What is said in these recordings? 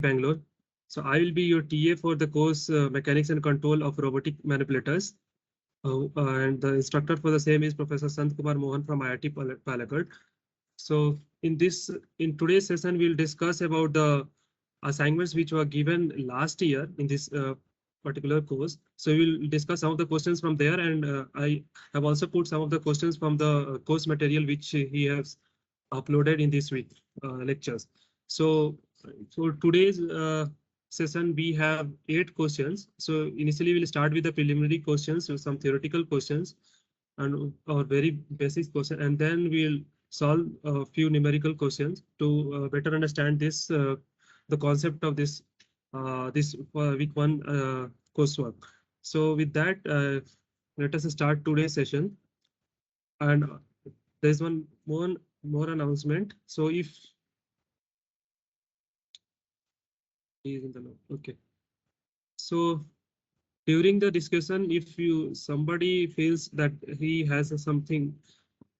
Bangalore. So I will be your TA for the course Mechanics and Control of Robotic Manipulators. And the instructor for the same is Professor Sant Kumar Mohan from IIT Palakkad. So in today's session, we'll discuss about the assignments which were given last year in this particular course. So we'll discuss some of the questions from there, and I have also put some of the questions from the course material which he has uploaded in this week lectures. So for today's session, we have 8 questions. So initially, we'll start with the preliminary questions, so some theoretical questions, and or very basic question, and then we'll solve a few numerical questions to better understand this the concept of this week one coursework. So with that, let us start today's session. And there's one more announcement. So if he is in the note, okay. So during the discussion, if somebody feels that he has something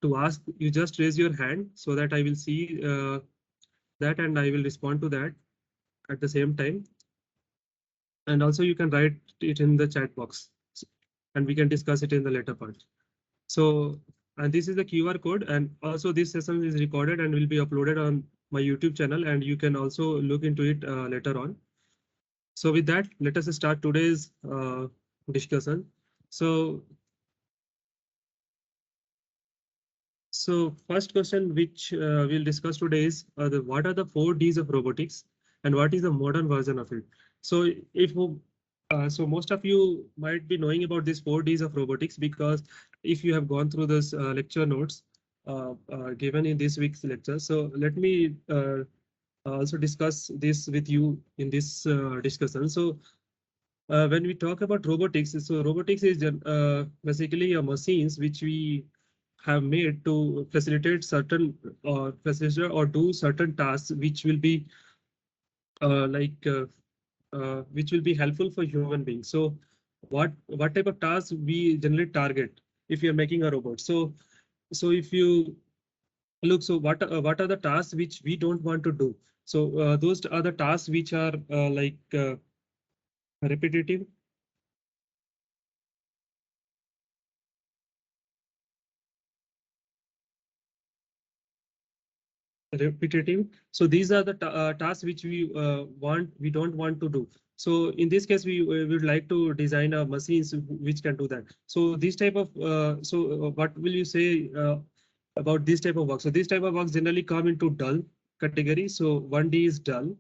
to ask, you just raise your hand so that I will see that and I will respond to that at the same time. And also you can write it in the chat box and we can discuss it in the later part. So, and this is the QR code, and also this session is recorded and will be uploaded on my YouTube channel, and you can also look into it later on. So with that, let us start today's discussion. So first question which we'll discuss today is what are the 4 Ds of robotics and what is the modern version of it? So so most of you might be knowing about these 4 Ds of robotics because if you have gone through this lecture notes given in this week's lecture. So let me also discuss this with you in this discussion. So when we talk about robotics, so robotics is basically a machines which we have made to facilitate certain facilitate or do certain tasks which will be which will be helpful for human beings. So what type of tasks we generally target if you're making a robot? So if you look, so what are the tasks which we don't want to do? So those are the tasks which are repetitive, So these are the tasks which we don't want to do. So in this case, we would like to design a machines which can do that. So this type of what will you say about this type of work? So this type of works generally come into dull category. So 1D is dull.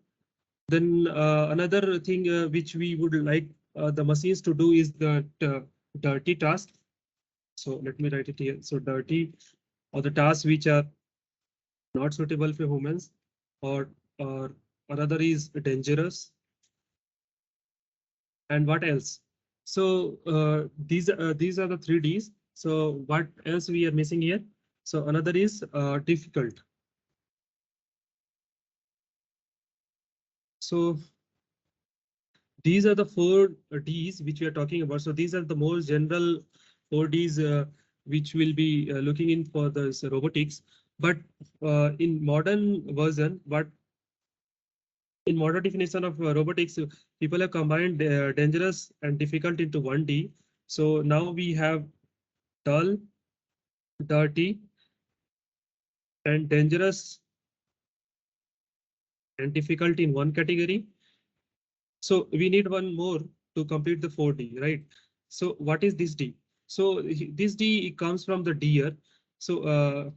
Then another thing which we would like the machines to do is the dirty task. So let me write it here. So dirty or the tasks which are not suitable for humans, or or another is dangerous. And what else? So these are the 3 Ds. So what else we are missing here? So another is difficult. So these are the 4 Ds which we are talking about. So these are the more general 4 Ds which will be looking in for this robotics. But in modern version, in modern definition of robotics, people have combined dangerous and difficult into 1D. So now we have dull, dirty, and dangerous and difficult in one category. So we need one more to complete the 4D, right? So what is this D? So this D comes from the deer. So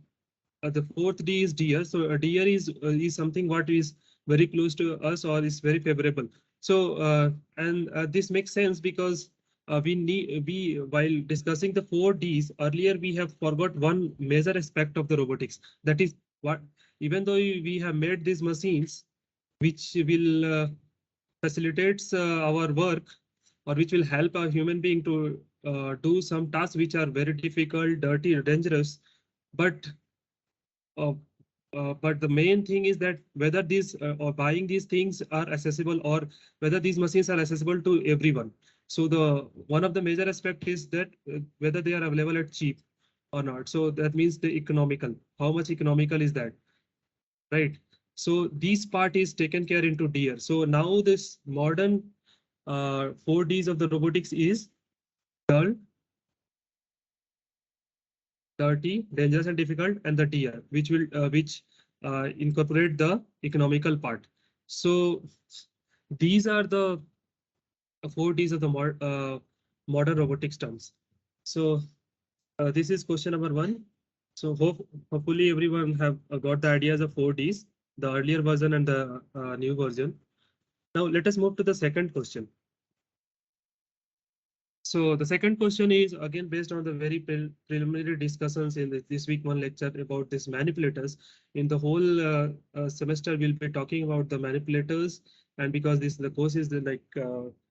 the 4th D is deer. So a deer is something what is very close to us or is very favorable. So and this makes sense because we while discussing the 4 Ds earlier, we have forgot one major aspect of the robotics. That is what, even though we have made these machines which will facilitates our work, or which will help a human being to do some tasks which are very difficult, dirty, dangerous, but uh, but the main thing is that whether these or buying these things are accessible, or whether these machines are accessible to everyone. So the one of the major aspect is that whether they are available at cheap or not. So that means the economical. How much economical is that, right? So this part is taken care into DR. So now this modern 4Ds of the robotics is dull, dirty, dangerous and difficult, and the DR, which incorporate the economical part. So these are the 4Ds of the modern robotics terms. So this is question number 1. So hopefully everyone have got the ideas of 4Ds, the earlier version and the new version. Now let us move to the second question. So the second question is again based on the very preliminary discussions in this week one lecture about these manipulators. In the whole semester, we'll be talking about the manipulators, and because the course is the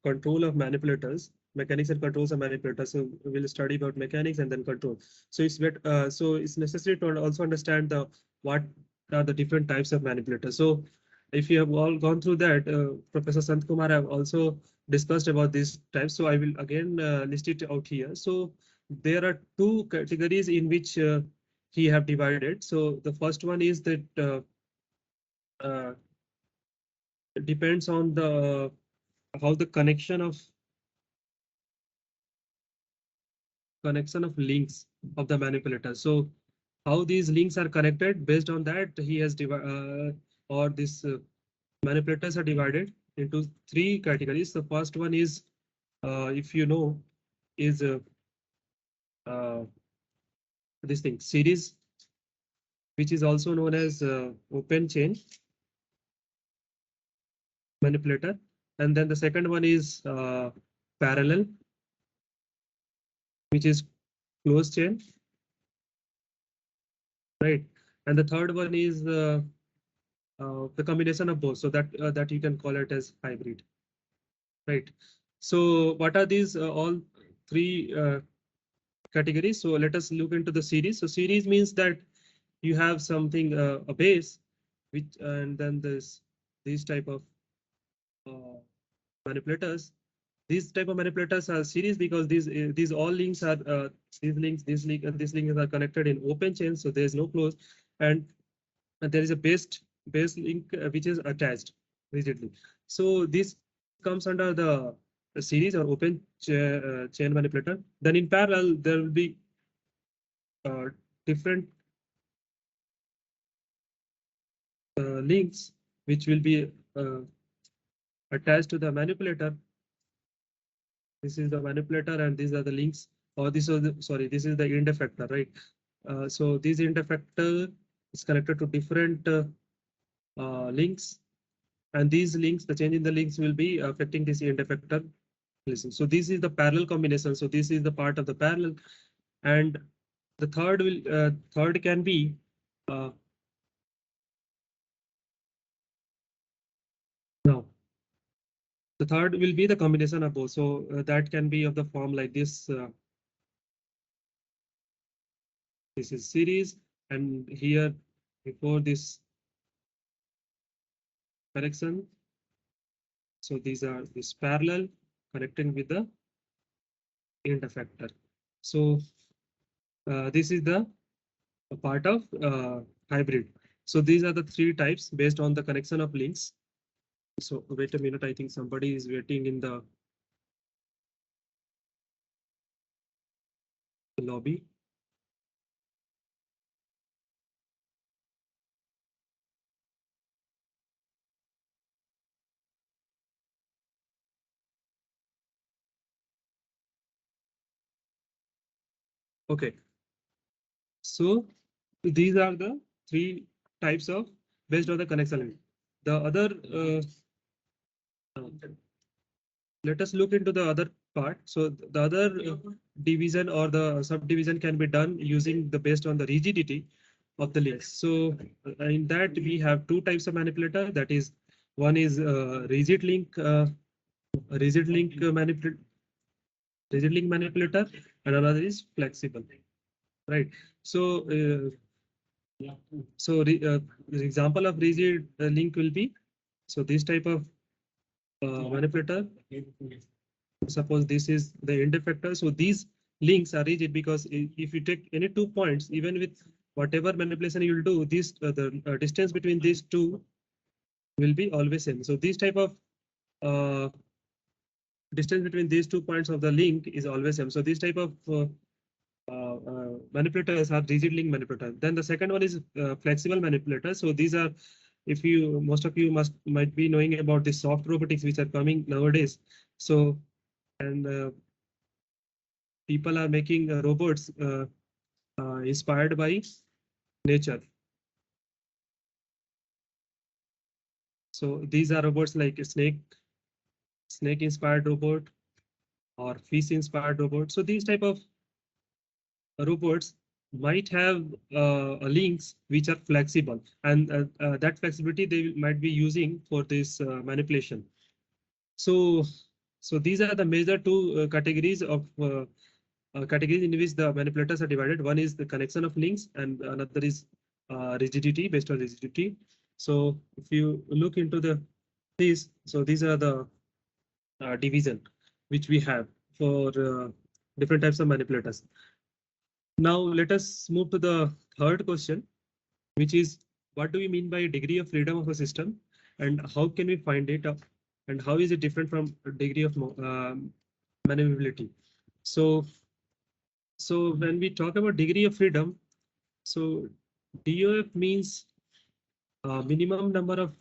control of manipulators, mechanics and controls of manipulators. So we'll study about mechanics and then control. So it's necessary to also understand the what are the different types of manipulators. So if you have all gone through that, Professor Sant Kumar have also discussed about these types. So I will again list it out here. So there are two categories in which he have divided. So the first one is that uh, depends on the how the connection of links of the manipulator. So how these links are connected, based on that he has divided or this manipulators are divided into three categories. The first one is if you know is uh, this thing series, which is also known as open chain manipulator. And then the second one is parallel, which is closed chain, right? And the third one is the combination of both, so that you can call it as hybrid, right? So what are these all three categories? So let us look into the series. So series means that you have something a base, which and then this these type of manipulators. These type of manipulators are series because these all links are this link and this link are connected in open chain, so there is no close, and there is a base link which is attached rigidly. So this comes under the series or open chain manipulator. Then in parallel there will be different links which will be attached to the manipulator. This is the manipulator and these are the links, or this is this is the end effector, right? So this end effector is connected to different links, and these links, the change in the links will be affecting this end effector. Listen, so this is the parallel combination. So this is the part of the parallel, and the third can be now. The third will be the combination of both. So that can be of the form like this. This is series, and here before this correction. So these are this parallel connecting with the end effector. So this is the part of hybrid. So these are the three types based on the connection of links. So wait a minute, I think somebody is waiting in the lobby. Okay. So these are the three types of based on the connection link. The other let us look into the other part. So the other division or the subdivision can be done using the based on the rigidity of the links. So in that we have two types of manipulator. That is, one is rigid link manipulator, and another is flexible, right? So the example of rigid link will be so this type of manipulator. Suppose this is the end effector. So these links are rigid because if you take any 2 points, even with whatever manipulation you will do, this the distance between these two will be always same. So this type of distance between these 2 points of the link is always same. So this type of manipulators are rigid link manipulators. Then the second one is flexible manipulators. So these are, if you, most of you might be knowing about the soft robotics which are coming nowadays. So, and people are making robots inspired by nature. So these are robots like a snake inspired robot or fish inspired robot. So these type of robots might have links which are flexible, and that flexibility they might be using for this manipulation. So, so these are the major two categories of categories in which the manipulators are divided. One is the connection of links, and another is rigidity, based on rigidity. So if you look into these, so these are the division which we have for different types of manipulators. Now let us move to the third question, which is what do we mean by degree of freedom of a system, and how can we find it, and how is it different from a degree of maneuverability? So, so when we talk about degree of freedom, so DOF means minimum number of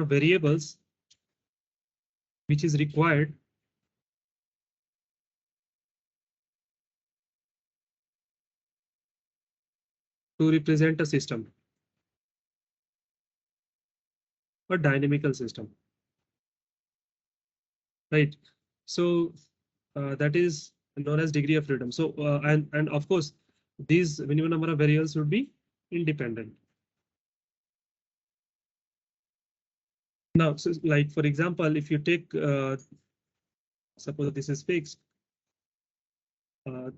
variables which is required to represent a system, a dynamical system, right? So that is known as degree of freedom. So and of course, these minimum number of variables would be independent. Now, so like for example, if you take suppose this is fixed, uh,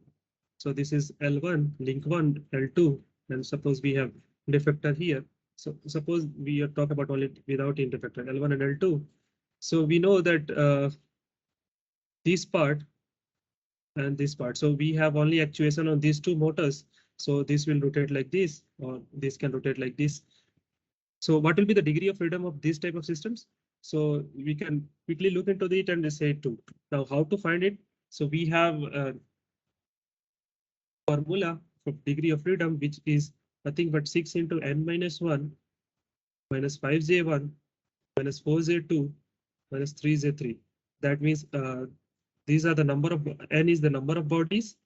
so this is L1, link 1, L2, and suppose we have interfactor here. So suppose we are talk about only without interfactor L1 and L2. So we know that this part and this part. So we have only actuation on these two motors. So this will rotate like this, or this can rotate like this. So what will be the degree of freedom of this type of systems? So we can quickly look into it and say 2. Now how to find it? So we have a formula for degree of freedom, which is nothing but 6 into n minus 1 minus 5j1 minus 4j2 minus 3j3. That means these are the number of n is the number of bodies.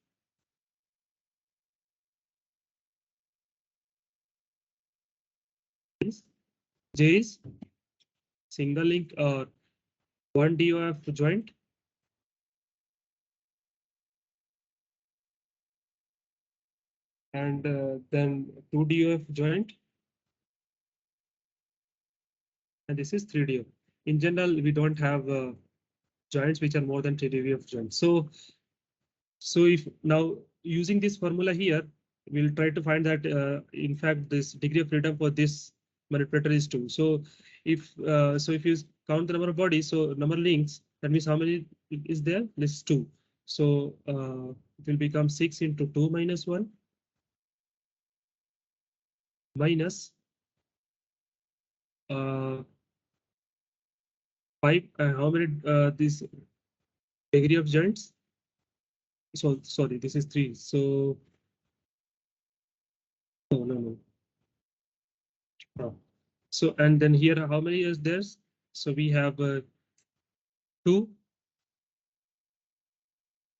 J is single link or one DOF joint. And then 2 DOF joint. And this is 3 DOF. In general, we don't have joints which are more than 3 DOF joints. So if now using this formula here, we'll try to find that in fact this degree of freedom for this manipulator is 2. So if you count the number of bodies, so number of links, that means how many is there? This is 2. So it will become 6 into 2 minus 1 minus 5. How many this degree of joints? So sorry, this is 3. So no. So and then here how many is there? So we have 2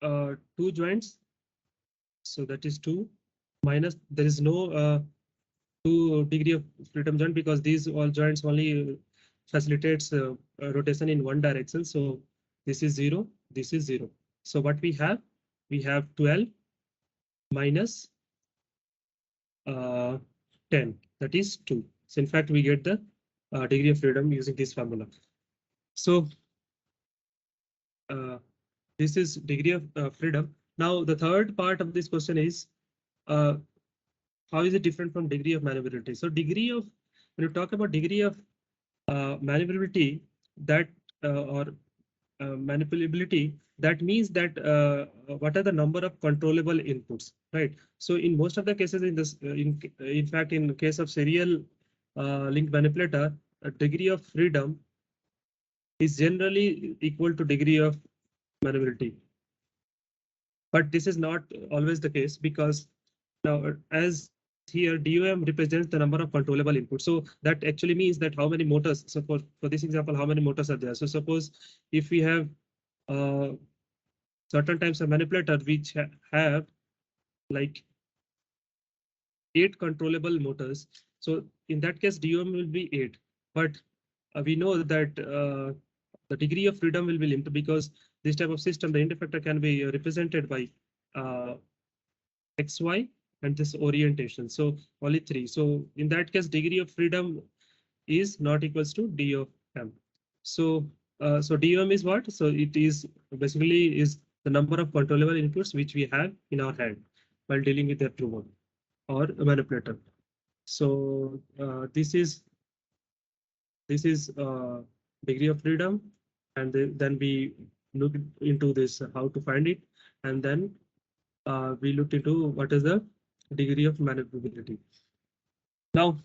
2 joints. So that is 2 minus, there is no 2 degree of freedom joint because these all joints only facilitates rotation in one direction. So this is 0, this is 0. So what we have 12 minus 10, that is 2. So in fact, we get the degree of freedom using this formula. So this is degree of freedom. Now the third part of this question is how is it different from degree of maneuverability? So degree of, when you talk about degree of maneuverability, that or manipulability, that means that what are the number of controllable inputs, right? So in most of the cases in this, in fact, in case of serial link manipulator, a degree of freedom is generally equal to degree of maneuverability. But this is not always the case, because now as here DOM represents the number of controllable inputs. So that actually means that how many motors. So for this example, how many motors are there? So suppose if we have uh, certain types of manipulator which have like 8 controllable motors. So in that case, DOM will be 8. But we know that the degree of freedom will be limited, because this type of system, the interfactor can be represented by XY and this orientation. So only 3. So in that case, degree of freedom is not equals to D of M. So so DOM is what? So it is basically is the number of controllable inputs which we have in our hand while dealing with a true one or a manipulator. So this is degree of freedom, and then we look into this how to find it, and then we looked into what is the degree of manipulability. Now,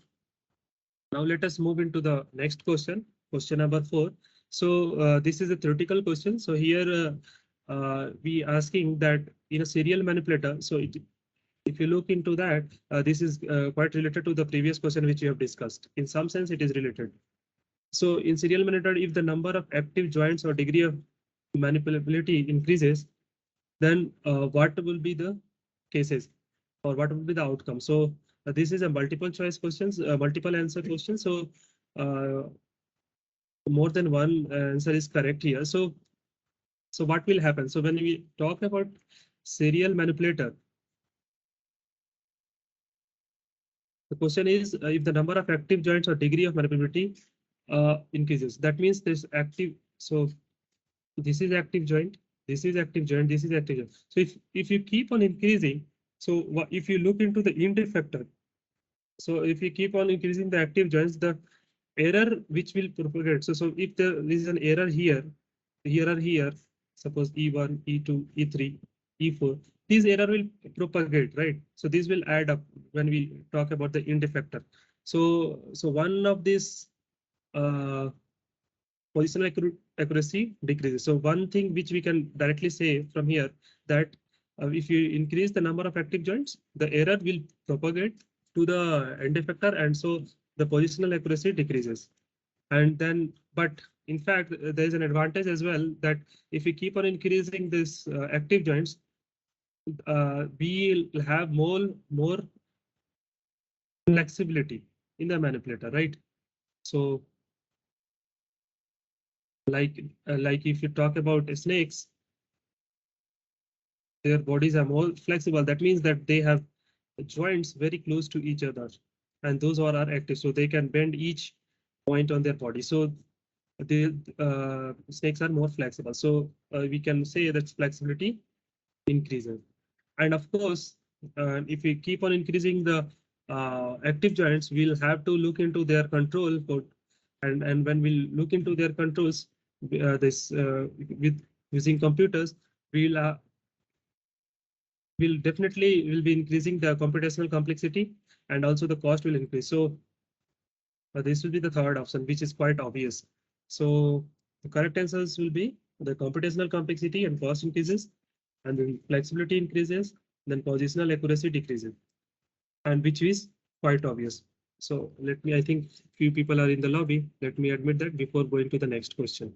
let us move into the next question, question number 4. So this is a theoretical question. So here we asking that in a serial manipulator. So if you look into that, this is quite related to the previous question which we have discussed. In some sense, it is related. So in serial manipulator, if the number of active joints or degree of manipulability increases, then what will be the cases or what will be the outcome? So this is a multiple choice questions, multiple answer question. So more than one answer is correct here. So what will happen? So when we talk about serial manipulator, the question is if the number of active joints or degree of manipulability increases, that means this active. So this is active joint, this is active joint, this is active joint. So if you keep on increasing, so if you look into the int factor, so if you keep on increasing the active joints, the error which will propagate. So if there is an error here, or here, suppose E1, E2, E3, E4, this error will propagate, right? So this will add up when we talk about the int factor. So one of these positional accuracy decreases. So one thing which we can directly say from here, that if you increase the number of active joints, the error will propagate to the end effector, and so the positional accuracy decreases. And then, but in fact, there is an advantage as well, that if we keep on increasing this active joints, we'll have more flexibility in the manipulator, right? So like if you talk about snakes, their bodies are more flexible. That means that they have joints very close to each other, and those are active, so they can bend each point on their body. So the snakes are more flexible. So we can say that flexibility increases. And of course, if we keep on increasing the active joints, we'll have to look into their control code. And when we look into their controls, with using computers, we'll definitely will be increasing the computational complexity, and also the cost will increase. So this will be the third option, which is quite obvious. So the correct answers will be the computational complexity and cost increases, and the flexibility increases, then positional accuracy decreases, and which is quite obvious. So I think few people are in the lobby. Let me admit that before going to the next question.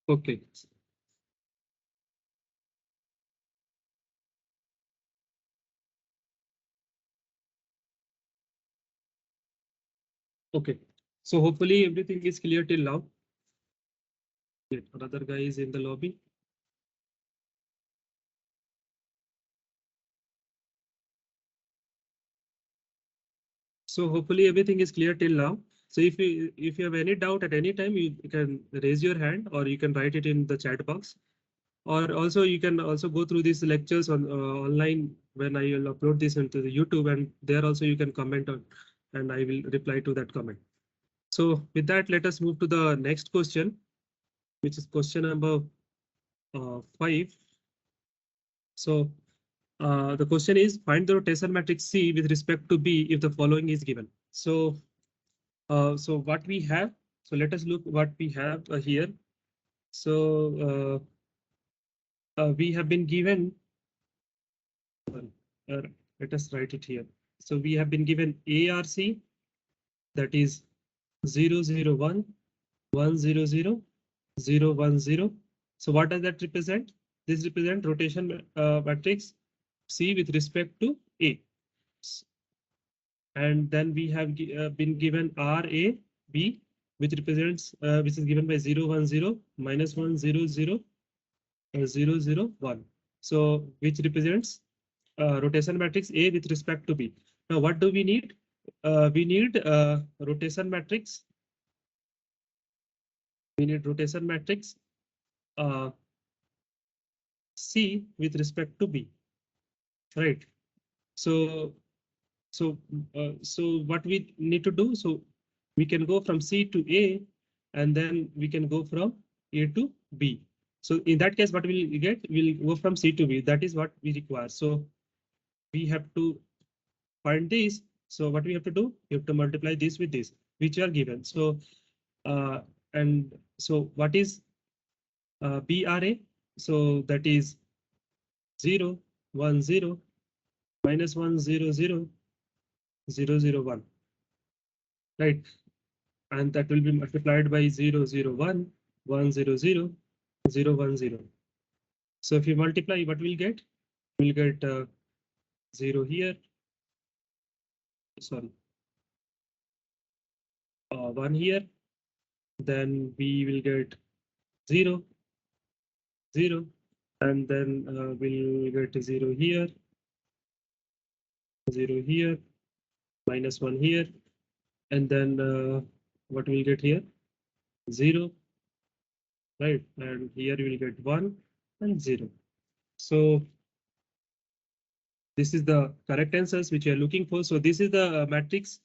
Okay. Okay. So hopefully everything is clear till now. Another guy is in the lobby. So hopefully everything is clear till now. So if you have any doubt at any time, you can raise your hand or you can write it in the chat box. or also you can also go through these lectures on online when I will upload this into the YouTube, and there also you can comment on, and I will reply to that comment. So with that, let us move to the next question, which is question number 5. So the question is, find the rotation matrix C with respect to B if the following is given. So what we have, so let us look what we have here. So we have been given, uh, let us write it here. So we have been given ARC, that is 0, 0, 1, 1, 0, 0, 0, 1, 0. So what does that represent? This represents rotation matrix C with respect to A. And then we have been given RAB, which represents, which is given by 0, 1, 0, minus 1, 0, 0, 0, 0, 1. So which represents rotation matrix A with respect to B. Now, what do we need? We need rotation matrix. We need rotation matrix C with respect to B, right? So so what we need to do? So we can go from C to A, and then we can go from A to B. So in that case, what we'll get? We'll go from C to B. That is what we require. So we have to find this. So what we have to do? We have to multiply this with this, which are given. So and so what is BRA? So that is 0, 1, 0, minus 1, 0, 0, 0, 0, 1, right? And that will be multiplied by 0, 0, 1, 1, 0, 0, 0, 1, 0. So if you multiply, what we'll get? We'll get 0 here, sorry, 1 here, then we will get 0, 0, and then we'll get 0 here, 0 here, minus 1 here, and then what we'll get here? 0, right? And here we will get 1 and 0. So this is the correct answers which you are looking for. So this is the matrix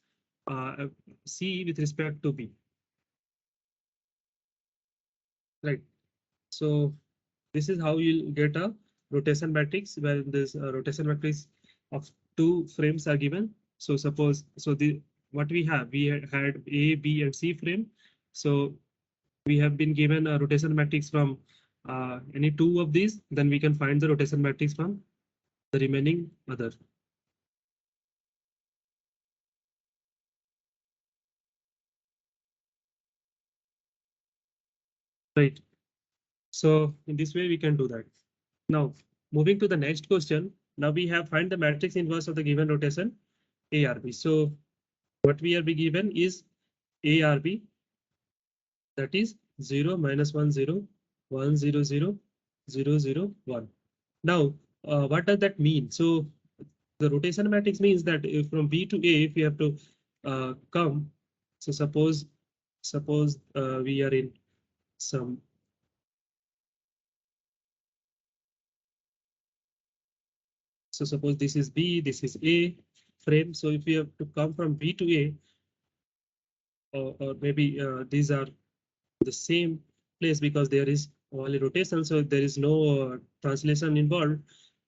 C with respect to B, right? So this is how you'll get a rotation matrix where this rotation matrix of 2 frames are given. So suppose, so the what we have, we had A, B, and C frame. So we have been given a rotation matrix from any 2 of these, then we can find the rotation matrix from the remaining other. Right. So in this way we can do that. Now moving to the next question. Now we have find the matrix inverse of the given rotation ARB. So what we are be given is ARB, that is 0, minus 1, 0, 1, 0, 0, 0, 0, 1. Now what does that mean? So the rotation matrix means that if from B to A, if we have to come, so suppose we are in some, so suppose this is B, this is A frame. So if we have to come from B to A, or maybe these are the same place because there is only rotation, so there is no translation involved.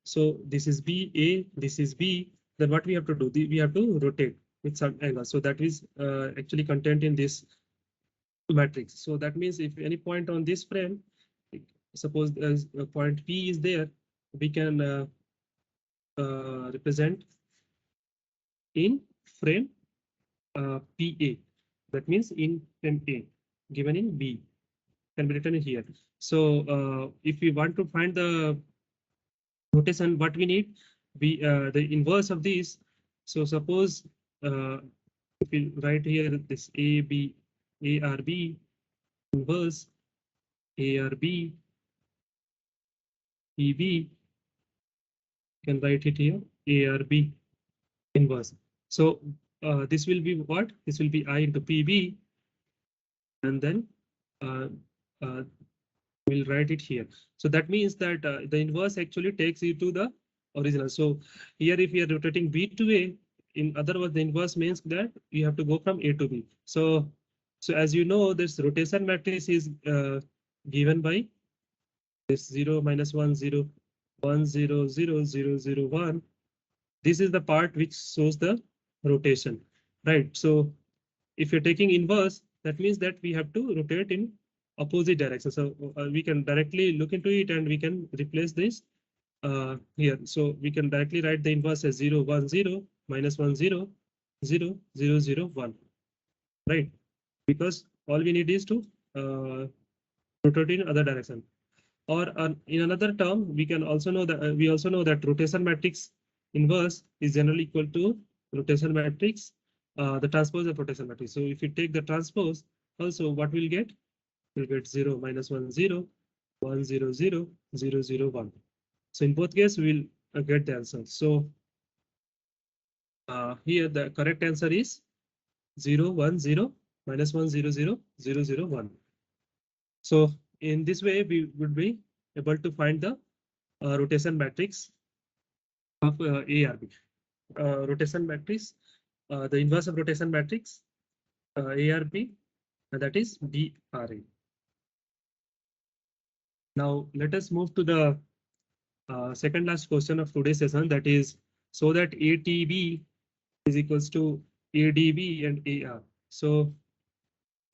So this is B, A, this is B. Then what we have to do? We have to rotate with some angle. So that is actually contained in this matrix. So that means if any point on this frame, suppose as a point P is there, we can represent in frame PA. That means in frame A, given in B, can be written here. So if we want to find the rotation, what we need, the inverse of this. So suppose if we write here this AB, ARB inverse, ARB, PB, can write it here, ARB inverse. So this will be what? This will be I into PB, and then uh, uh, We'll write it here. So that means that the inverse actually takes you to the original. So here, if you are rotating B to A, in other words, the inverse means that you have to go from A to B. So as you know, this rotation matrix is given by this 0, -1, 0, 1, 0, 0, 0, 0, 1. This is the part which shows the rotation, right? So if you're taking inverse, that means that we have to rotate in opposite direction. So we can directly look into it and we can replace this here. So we can directly write the inverse as 0, 1, 0, -1, 0, 0, 0, 0, 1, right? Because all we need is to rotate in other direction. Or in another term, we can also know that we also know that rotation matrix inverse is generally equal to rotation matrix, the transpose of rotation matrix. So if you take the transpose, also what we'll get? We'll get 0, -1, 0, 1, 0, 0, 0, 0, 1. So in both cases, we'll get the answer. So here the correct answer is 0, 1, 0, -1, 0, 0, 0, 0, 1. So in this way, we would be able to find the rotation matrix of ARB. Rotation matrix, the inverse of rotation matrix, ARB, and that is DRA. Now let us move to the second last question of today's session, that is, so that ATB is equals to ADB and AR. So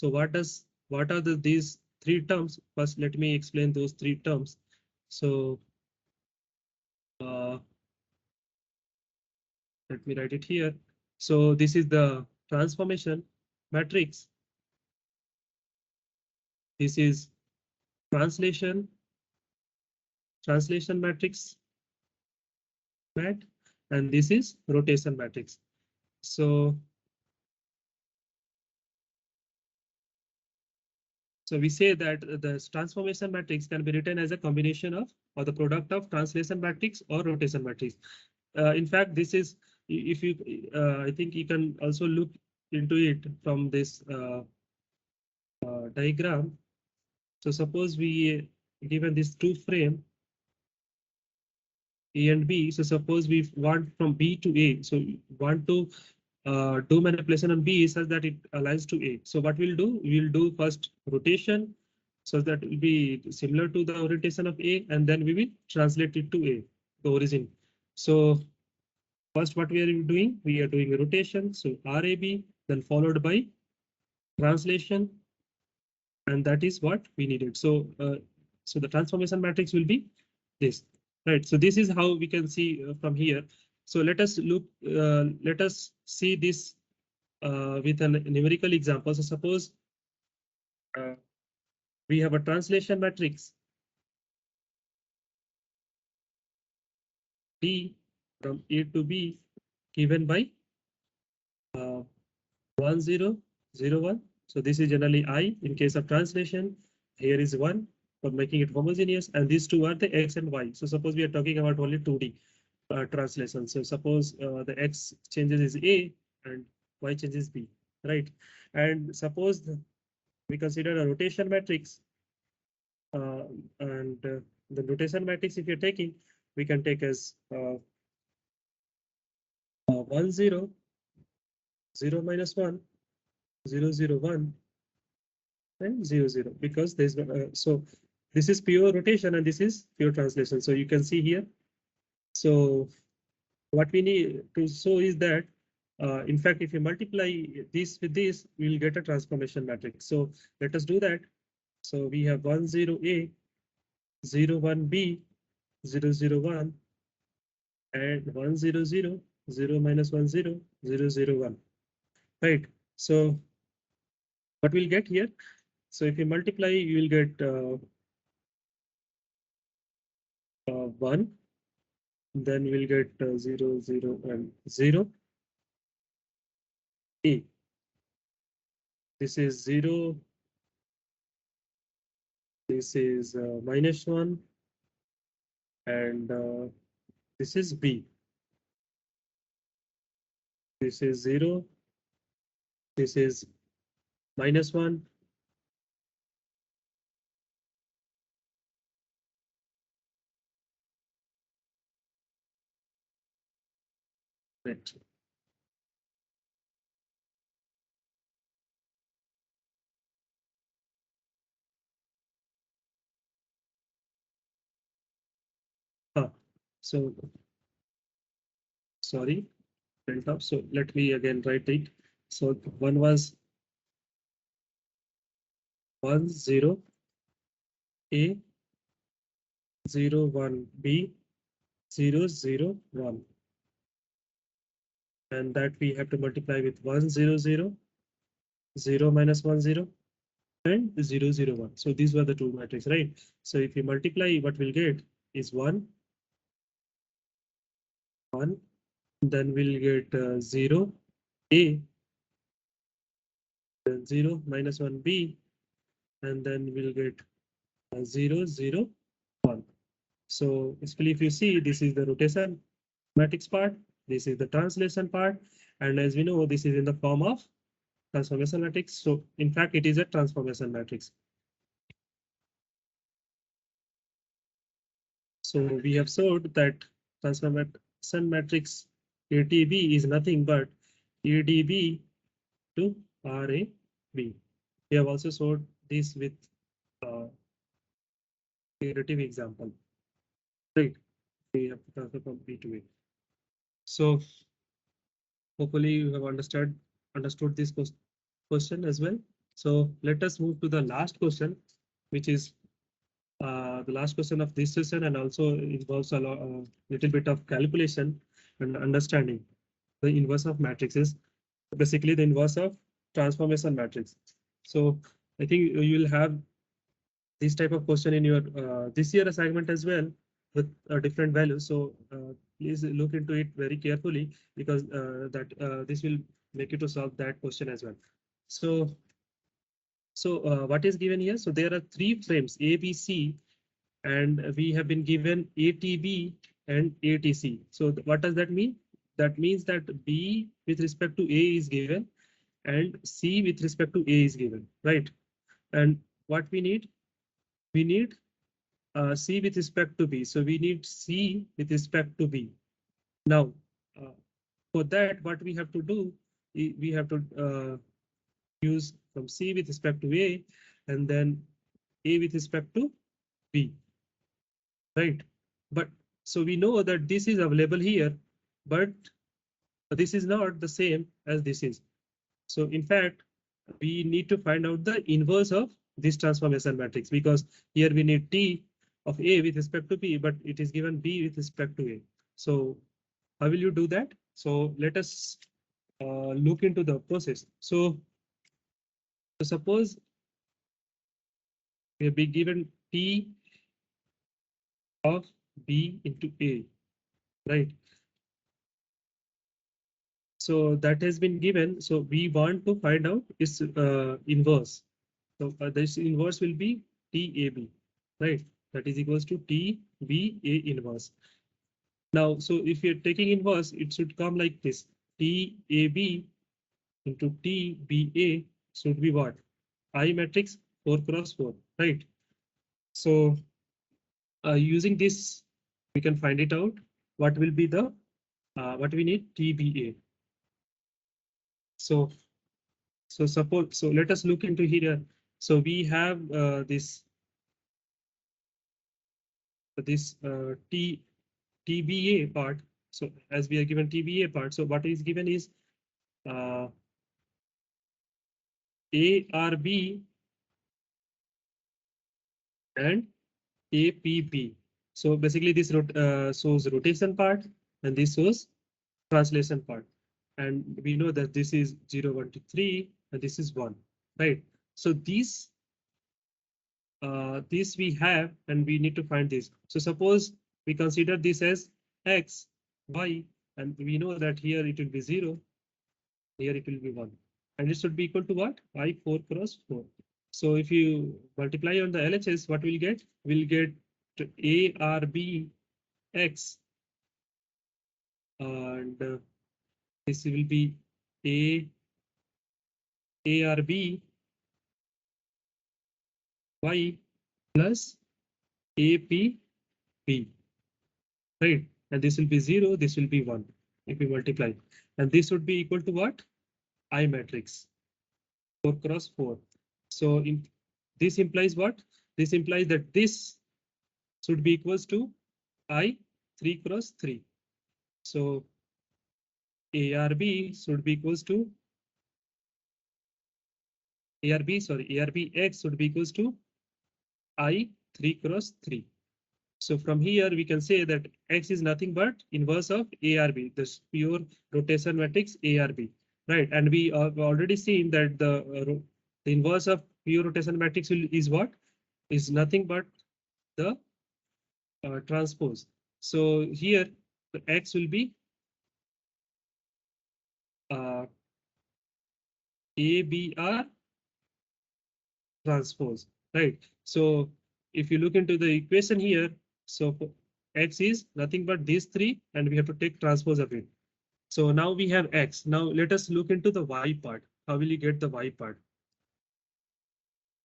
what are these three terms? First, let me explain those three terms. So uh, let me write it here. So this is the transformation matrix. This is translation matrix mat, and this is rotation matrix. So we say that the transformation matrix can be written as a combination of or the product of translation matrix or rotation matrix. In fact, this is, if you I think you can also look into it from this diagram. So suppose we given this two frame A and B. So suppose we want from B to A. So we want to do manipulation on B such that it aligns to A. So what we'll do, we'll do first rotation so that it will be similar to the orientation of A, and then we will translate it to A, the origin. So first what we are doing, we are doing a rotation. So RAB, then followed by translation, and that is what we needed. So so the transformation matrix will be this, right? So this is how we can see from here. So let us look, let us see this with a numerical example. So suppose uh, we have a translation matrix D from A to B given by 1, 0, 0, 1. So this is generally I in case of translation. Here is 1 for making it homogeneous, and these two are the X and Y. So suppose we are talking about only 2D translation. So suppose the X changes is A and Y changes B, right? And suppose we consider a rotation matrix, and the rotation matrix, if you're taking, we can take as 1, 0, 0, -1, 0, 0, 1, and 0, 0, because there's so this is pure rotation and this is pure translation. So you can see here. So what we need to show is that in fact, if you multiply this with this, we'll get a transformation matrix. So let us do that. So we have 1, 0, A, 0, 1, B, 0, 0, 1, and 1, 0, 0, 0, -1, 0, 0, 0, 1. Right. So what we'll get here? So if you multiply, you will get 1. Then we'll get 0, 0, and 0. A. This is 0. This is -1. And this is B. This is 0. This is -1. correct. So sorry, went up. So let me again write it. So one was 10 A 01 B 001, and that we have to multiply with 100, 0 minus 10, and 001. So these were the two matrices, right? So if you multiply, what we'll get is 1, 1, then we'll get 0 A, then 0 minus 1 B, and then we'll get 0, 0, 1. So basically, if you see, this is the rotation matrix part, this is the translation part, and as we know, this is in the form of transformation matrix. So in fact, it is a transformation matrix. So we have showed that transformation matrix ATB is nothing but ADB to RAB. We have also showed this with iterative example. Right. We have to transfer from B to A. So hopefully you have understood this question as well. So let us move to the last question, which is the last question of this session, and also involves a little bit of calculation and understanding the inverse of matrices, basically the inverse of transformation matrix. So I think you will have this type of question in your this year assignment as well with different values. So please look into it very carefully, because this will make you to solve that question as well. So what is given here? So there are three frames A, B, C, and we have been given ATB and ATC. So what does that mean? That means that B with respect to A is given and C with respect to A is given, right? And what we need? We need C with respect to B. So we need C with respect to B. Now, for that, what we have to do, we have to use from C with respect to A, and then A with respect to B, right? But so we know that this is available here, but this is not the same as this is. So in fact, we need to find out the inverse of this transformation matrix, because here we need T of A with respect to B, but it is given B with respect to A. So how will you do that? So let us look into the process. So suppose we have been given T of B into A, right? So that has been given. So we want to find out its inverse. So this inverse will be TAB, right? That is equals to TBA inverse. Now, so if you're taking inverse, it should come like this. TAB into TBA should be what? I matrix 4 cross 4, right? So using this, we can find it out. What will be the, what we need? TBA. So suppose, so let us look into here. So we have this TBA part. So as we are given TBA part, so what is given is ARB and APB. So basically this shows rotation part and this shows translation part. And we know that this is 0, 1 to 3 and this is 1, right? So this we have, and we need to find this. So suppose we consider this as X, Y, and we know that here it will be 0, here it will be 1. And it should be equal to what? I 4 cross 4. So if you multiply on the LHS, what we'll get? We'll get ARB X, and this will be ARB Y plus APB, right? And this will be 0, this will be 1. if we multiply, and this would be equal to what? I matrix 4 cross 4. So this implies what? This implies that this should be equals to I 3 cross 3. So ARB should be equals to ARB X should be equals to I 3 cross 3. So from here we can say that X is nothing but inverse of ARB, this pure rotation matrix ARB, right? And we have already seen that the inverse of pure rotation matrix is what? Is nothing but the transpose. So here the X will be ABR transpose, right? So if you look into the equation here, so X is nothing but these three, and we have to take transpose of it. So now we have X. Now let us look into the Y part. How will you get the Y part?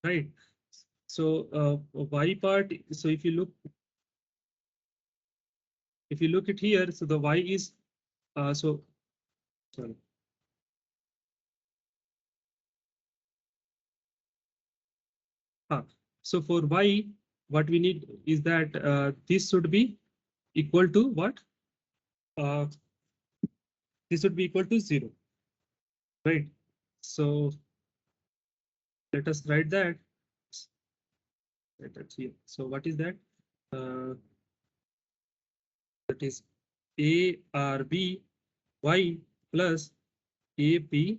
Right. So Y part. So if you look at here, so the Y is sorry. So for Y, what we need is that this should be equal to what? Uh, this would be equal to 0, right? So let us write that. That's here. So what is that? That is ARB Y plus APB.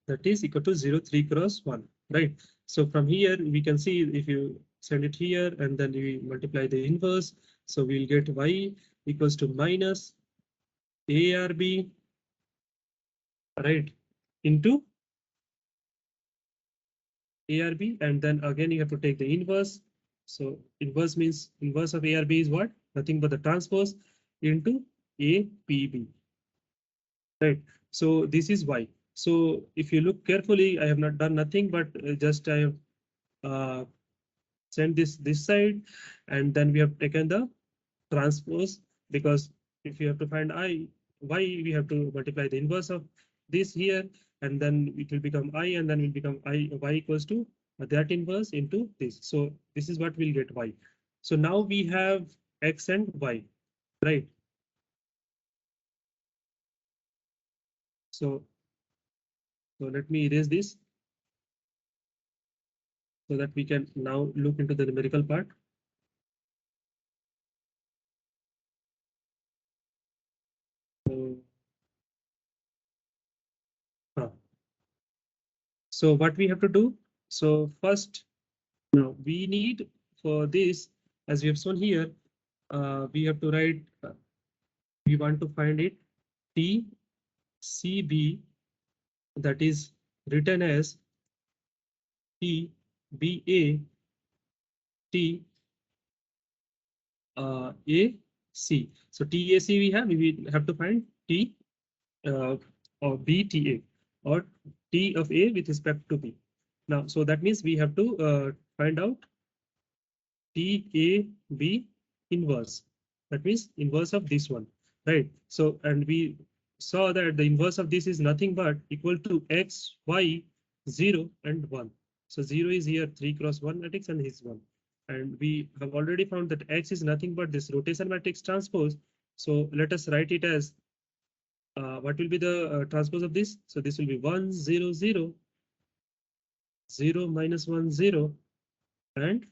That is equal to 0, 3 cross 1, right? So from here we can see if you send it here and then we multiply the inverse, so we'll get Y equals to minus ARB, right, into ARB, and then again you have to take the inverse. So inverse means inverse of ARB is what? Nothing but the transpose into APB, right? So this is Y. So if you look carefully, I have not done nothing but just I have uh, sent this side, and then we have taken the transpose, because if you have to find I Y, we have to multiply the inverse of this here, and then it will become I, and then will become Y equals to that inverse into this. So this is what we'll get Y. So now we have X and Y, right? So let me erase this so that we can now look into the numerical part. So what we have to do? So first, now we need for this, as we have shown here, we have to write, we want to find it TCB, that is written as TBA AC. So TAC we have to find T or BTA, or T of A with respect to B. Now, so that means we have to find out TAB inverse. That means inverse of this one, right? So, and we saw that the inverse of this is nothing but equal to X, Y, 0 and 1. So 0 is here 3 cross 1 matrix, and is 1. And we have already found that X is nothing but this rotation matrix transpose. So let us write it as what will be the transpose of this? So this will be 1, 0, 0, 0 minus 1, 0, and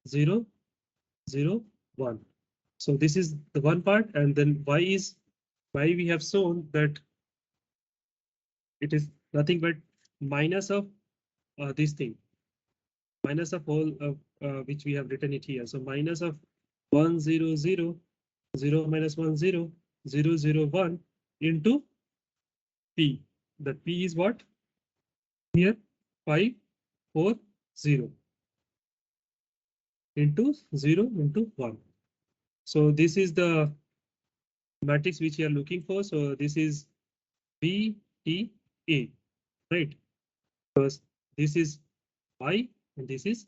0, 0, 1. So this is the one part, and then why we have shown that it is nothing but minus of this thing, minus of all of which we have written it here. So minus of 1, 0, 0, 0 minus 1, 0, 0, 0, 1 into P. The P is what? Here 5, 4, 0 into 0 into 1. So this is the matrix which we are looking for. So this is BTA, right? Because this is Y and this is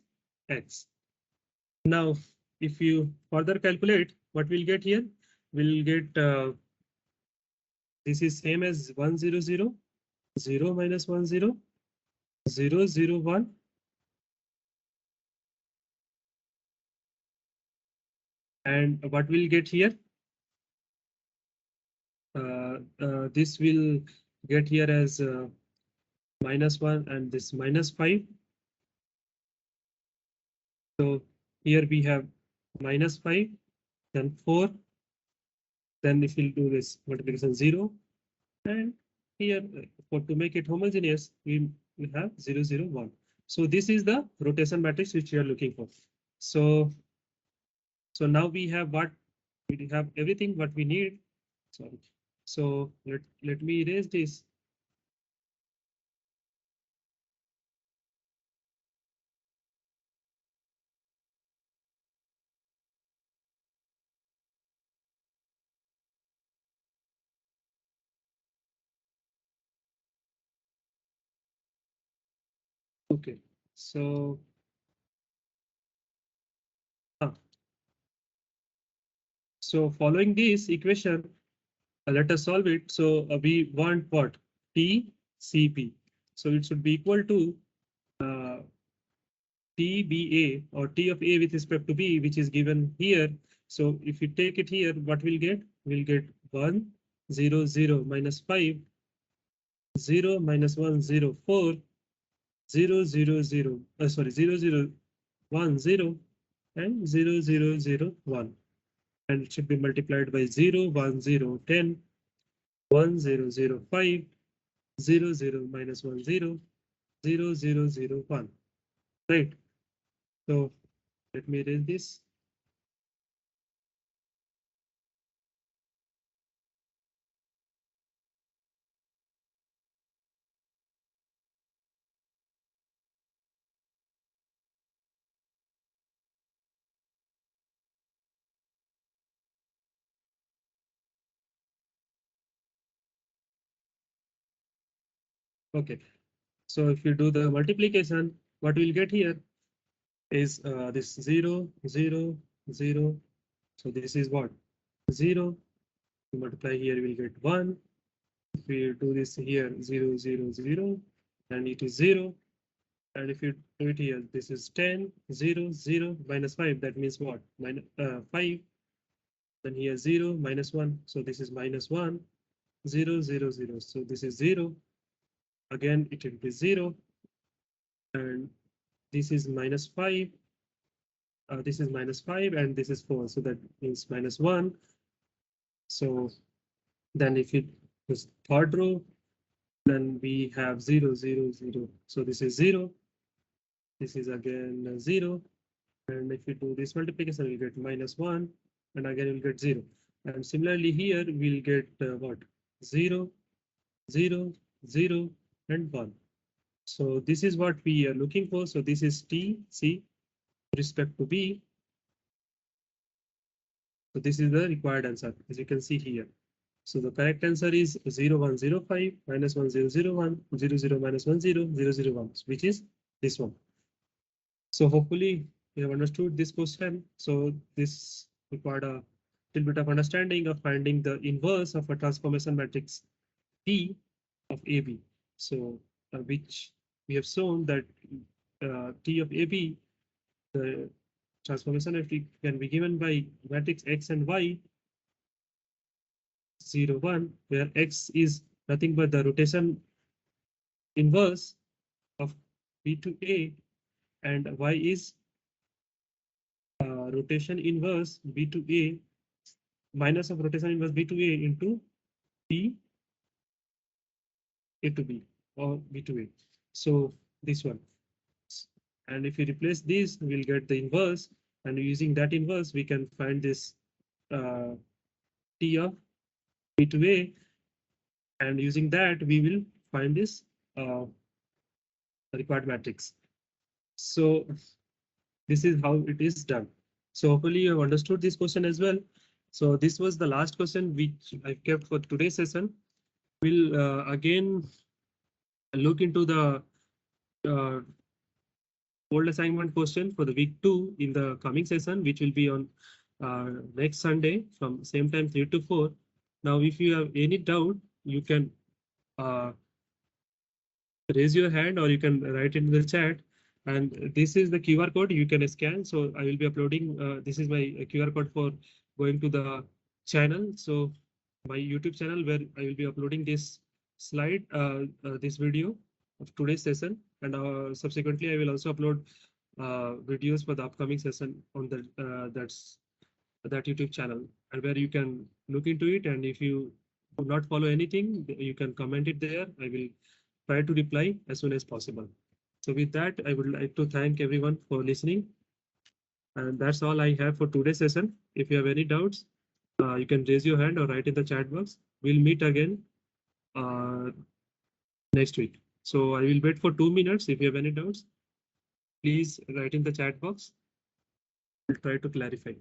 X. Now, if you further calculate, what we'll get here? We'll get this is same as 1 0 0, 0 minus 1 0, 0 0 1. And what we'll get here? This will get here as -1 and this -5. So here we have -5, then 4. Then if we'll do this multiplication 0, and here for to make it homogeneous, we have 0 0 1. So this is the rotation matrix which we are looking for. So now we have what we have everything what we need. Sorry. So let me erase this. Okay, so so following this equation, let us solve it. So we want what? TCP. So it should be equal to TBA or T of A with respect to B, which is given here. So if you take it here, what we'll get? We'll get 1 0 0 minus 5, 0 minus 1 0 4, 0 0 0 sorry 0 0 1 0 and 0 0 0 1, and it should be multiplied by 0 1 0 10, 1 0 0 5, 0 0 minus 1 0, 0 0 0 1, right? So let me erase this. Okay, so if you do the multiplication, what we'll get here is this 0 0 0. So this is what? 0. You multiply here, we'll get 1. If we do this here, 0 0 0, and it is 0. And if you do it here, this is 10 0 0 minus 5. That means what? Minus 5. Then here 0 minus 1. So this is -1 0 0 0. So this is 0. Again, it will be 0. And this is -5. This is -5 and this is 4. So that means -1. So then if it is third row, then we have 0 0 0. So this is 0. This is again 0. And if we do this multiplication, we get -1, and again we'll get 0. And similarly here we'll get what? 0 0 0 and 1. So this is what we are looking for. So this is T C respect to B. So this is the required answer, as you can see here. So the correct answer is 0105 minus 1001 00 minus 10 001, which is this one. So hopefully you have understood this question. So this required a little bit of understanding of finding the inverse of a transformation matrix T of AB. So which we have shown that T of AB, the transformation matrix can be given by matrix X and Y 0 1, where X is nothing but the rotation inverse of B to A, and Y is rotation inverse B to A minus of rotation inverse B to A into B A to B or B to A. So this one. And if we replace this, we'll get the inverse. And using that inverse, we can find this T of B to A. And using that, we will find this required matrix. So this is how it is done. So hopefully you have understood this question as well. So this was the last question which I've kept for today's session. We'll again look into the old assignment question for the week 2 in the coming session, which will be on next Sunday from same time 3 to 4. Now, if you have any doubt, you can raise your hand or you can write in the chat. And this is the QR code you can scan. So I will be uploading. This is my QR code for going to the channel. So my YouTube channel where I will be uploading this slide, this video of today's session, and subsequently I will also upload videos for the upcoming session on the that YouTube channel, and where you can look into it. And if you do not follow anything, you can comment it there. I will try to reply as soon as possible. So with that, I would like to thank everyone for listening. And that's all I have for today's session. If you have any doubts, you can raise your hand or write in the chat box. We'll meet again next week. So I will wait for 2 minutes. If you have any doubts, please write in the chat box. I'll try to clarify.